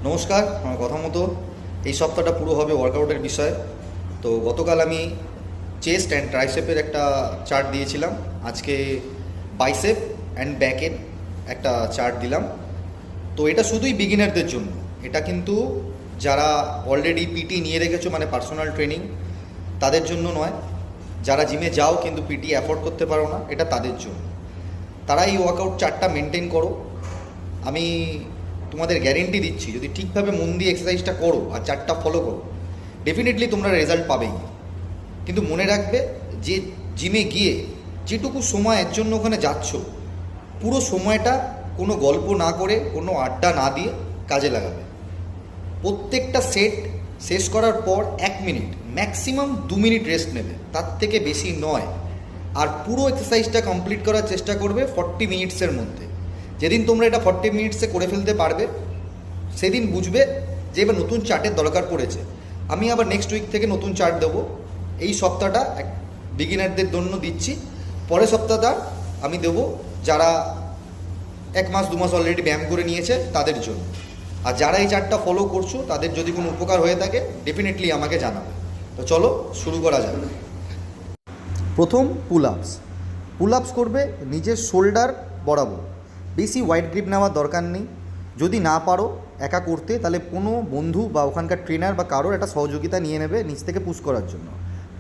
নমস্কার। আমার কথা মতো এই সপ্তাহটা পুরো হবে ওয়ার্কআউটের বিষয়ে। তো গতকাল আমি চেস্ট অ্যান্ড ট্রাইসেপের একটা চার্ট দিয়েছিলাম, আজকে বাইসেপ অ্যান্ড ব্যাকের একটা চার্ট দিলাম। তো এটা শুধুই বিগিনারদের জন্য, এটা কিন্তু যারা অলরেডি পিটি নিয়ে রেখেছো মানে পার্সোনাল ট্রেনিং তাদের জন্য নয়। যারা জিমে যাও কিন্তু পিটি অ্যাফোর্ড করতে পারো না, এটা তাদের জন্য। তারা এই ওয়ার্কআউট চার্টটা মেনটেন করো। আমি তোমাদের গ্যারেন্টি দিচ্ছি, যদি ঠিকভাবে মন দিয়ে এক্সারসাইজটা করো আর চার্টটা ফলো করো, ডেফিনেটলি তোমরা রেজাল্ট পাবেই। কিন্তু মনে রাখবে যে জিমে গিয়ে যেটুকু সময়ের জন্য ওখানে যাচ্ছ, পুরো সময়টা কোনো গল্প না করে, কোনো আড্ডা না দিয়ে কাজে লাগাবে। প্রত্যেকটা সেট শেষ করার পর 1 মিনিট, ম্যাক্সিমাম 2 মিনিট রেস্ট নেবে, তার থেকে বেশি নয়। আর পুরো এক্সারসাইজটা কমপ্লিট করার চেষ্টা করবে 40 মিনিটসের মধ্যে। যেদিন তোমরা এটা 40 মিনিটসে করে ফেলতে পারবে, সেদিন বুঝবে যে এবার নতুন চার্টের দরকার পড়েছে। আমি আবার নেক্সট উইক থেকে নতুন চার্ট দেবো। এই সপ্তাহটা বিগিনারদের জন্য দিচ্ছি, পরের সপ্তাহটা আমি দেবো যারা 1 মাস 2 মাস অলরেডি ব্যায়াম করে নিয়েছে তাদের জন্য। আর যারা এই চার্টটা ফলো করছো তাদের যদি কোনো উপকার হয়ে থাকে ডেফিনেটলি আমাকে জানাবে। তো চলো শুরু করা যাবে। প্রথম পুল আপস করবে নিজের শোল্ডার বরাবর। বেশি ওয়াইড গ্রিপ নেওয়ার দরকার নেই। যদি না পারো একা করতে, তাহলে কোনো বন্ধু বা ওখানকার ট্রেনার বা কারোর একটা সহযোগিতা নিয়ে নেবে নিচ থেকে পুশ করার জন্য।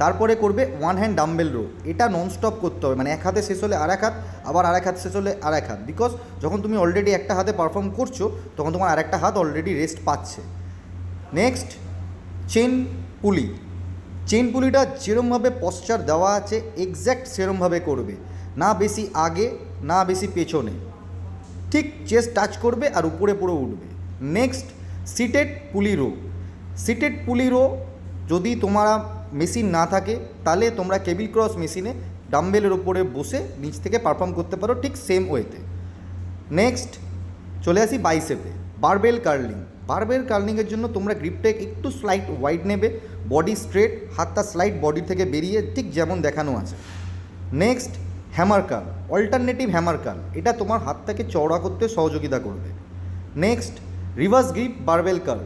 তারপরে করবে 1 হ্যান্ড ডাম্বেল রো। এটা ননস্টপ করতে হবে, মানে এক হাতে শেষ হলে আর এক হাত, আবার আর এক হাত শেষ হলে আর এক হাত। বিকজ যখন তুমি অলরেডি একটা হাতে পারফর্ম করছো তখন তোমার আর একটা হাত অলরেডি রেস্ট পাচ্ছে। নেক্সট চেন পুলিটা যেরমভাবে পশ্চার দেওয়া আছে এক্স্যাক্ট সেরমভাবে করবে, না বেশি আগে না বেশি পেছনে, ঠিক চেস্ট টাচ করবে আর উপরে পুরো উঠবে। নেক্সট সিটেড পুলি রো। যদি তোমার মেশিন না থাকে তাহলে তোমরা কেবিল ক্রস মেশিনে ডাম্বেলের ওপরে বসে নিচ থেকে পারফর্ম করতে পারো ঠিক সেম ওয়েতে। নেক্সট চলে আসি বাইসেপে। বারবেল কার্লিংয়ের জন্য তোমরা গ্রিপটা একটু স্লাইট ওয়াইড নেবে, বডি স্ট্রেট, হাতটা স্লাইট বডি থেকে বেরিয়ে ঠিক যেমন দেখানো আছে। Next hammer curl, alternative hammer curl. এটা তোমার হাতটাকে চওড়া করতে সহযোগিতা করবে। Next reverse grip barbell curl.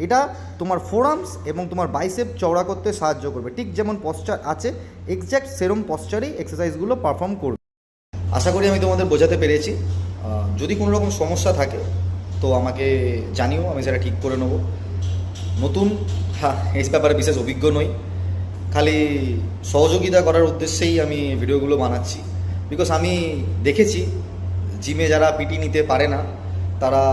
এটা তোমার ফোরআর্মস এবং তোমার বাইসেপ চওড়া করতে সাহায্য করবে, ঠিক যেমন পশ্চার আছে এক্স্যাক্ট সেরম পশ্চারেই এক্সারসাইজগুলো পারফর্ম করবে। আশা করি আমি তোমাদের বোঝাতে পেরেছি। যদি কোনো রকম সমস্যা থাকে তো আমাকে জানিও, আমি সেটা ঠিক করে নেবো। নতুন, এই ব্যাপারে বিশেষ অভিজ্ঞ নই, খালি সহযোগিতা করার উদ্দেশ্যেই আমি ভিডিওগুলো বানাচ্ছি। বিকজ আমি দেখেছি জিমে যারা পিটি নিতে পারে না তারা